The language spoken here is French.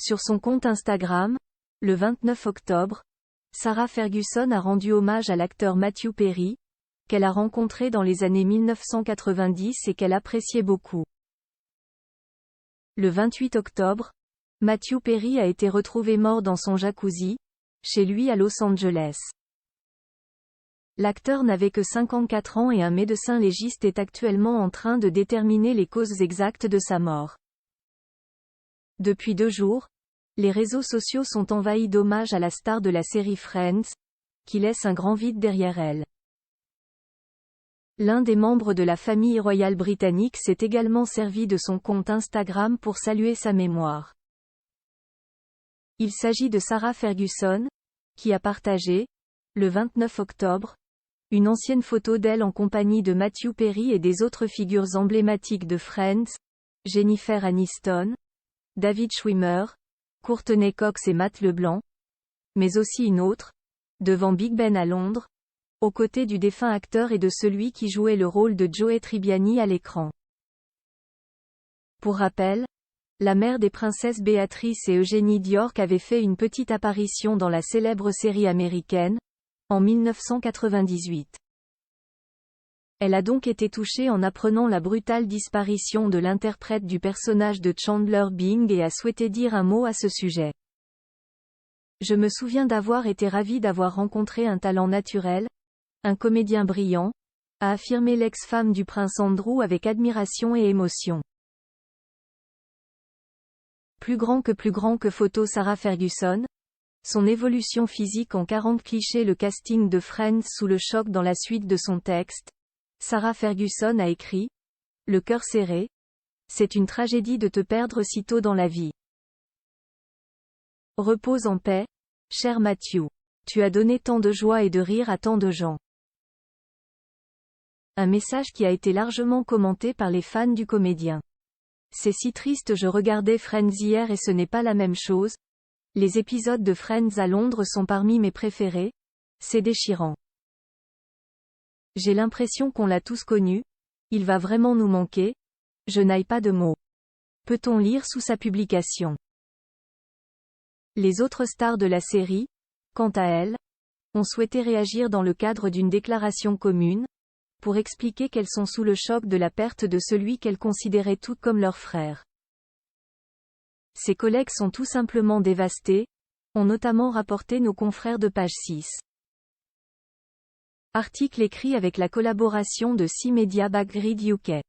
Sur son compte Instagram, le 29 octobre, Sarah Ferguson a rendu hommage à l'acteur Matthew Perry, qu'elle a rencontré dans les années 1990 et qu'elle appréciait beaucoup. Le 28 octobre, Matthew Perry a été retrouvé mort dans son jacuzzi, chez lui à Los Angeles. L'acteur n'avait que 54 ans et un médecin légiste est actuellement en train de déterminer les causes exactes de sa mort. Depuis 2 jours, les réseaux sociaux sont envahis d'hommages à la star de la série Friends, qui laisse un grand vide derrière elle. L'un des membres de la famille royale britannique s'est également servi de son compte Instagram pour saluer sa mémoire. Il s'agit de Sarah Ferguson, qui a partagé, le 29 octobre, une ancienne photo d'elle en compagnie de Matthew Perry et des autres figures emblématiques de Friends, Jennifer Aniston, David Schwimmer, Courtney Cox et Matt LeBlanc, mais aussi une autre, devant Big Ben à Londres, aux côtés du défunt acteur et de celui qui jouait le rôle de Joey Tribbiani à l'écran. Pour rappel, la mère des princesses Béatrice et Eugénie d'York avait fait une petite apparition dans la célèbre série américaine, en 1998. Elle a donc été touchée en apprenant la brutale disparition de l'interprète du personnage de Chandler Bing et a souhaité dire un mot à ce sujet. Je me souviens d'avoir été ravie d'avoir rencontré un talent naturel, un comédien brillant, a affirmé l'ex-femme du prince Andrew avec admiration et émotion. Plus grand que photo Sarah Ferguson, son évolution physique en 40 clichés le casting de Friends sous le choc dans la suite de son texte, Sarah Ferguson a écrit « Le cœur serré, c'est une tragédie de te perdre si tôt dans la vie. Repose en paix, cher Matthew. Tu as donné tant de joie et de rire à tant de gens. » Un message qui a été largement commenté par les fans du comédien. C'est si triste, je regardais Friends hier et ce n'est pas la même chose. Les épisodes de Friends à Londres sont parmi mes préférés. C'est déchirant. J'ai l'impression qu'on l'a tous connu. Il va vraiment nous manquer. Je n'aille pas de mots. Peut-on lire sous sa publication. Les autres stars de la série, quant à elles, ont souhaité réagir dans le cadre d'une déclaration commune, pour expliquer qu'elles sont sous le choc de la perte de celui qu'elles considéraient toutes comme leur frère. Ses collègues sont tout simplement dévastés, ont notamment rapporté nos confrères de Page 6. Article écrit avec la collaboration de 6 Media Backgrid UK.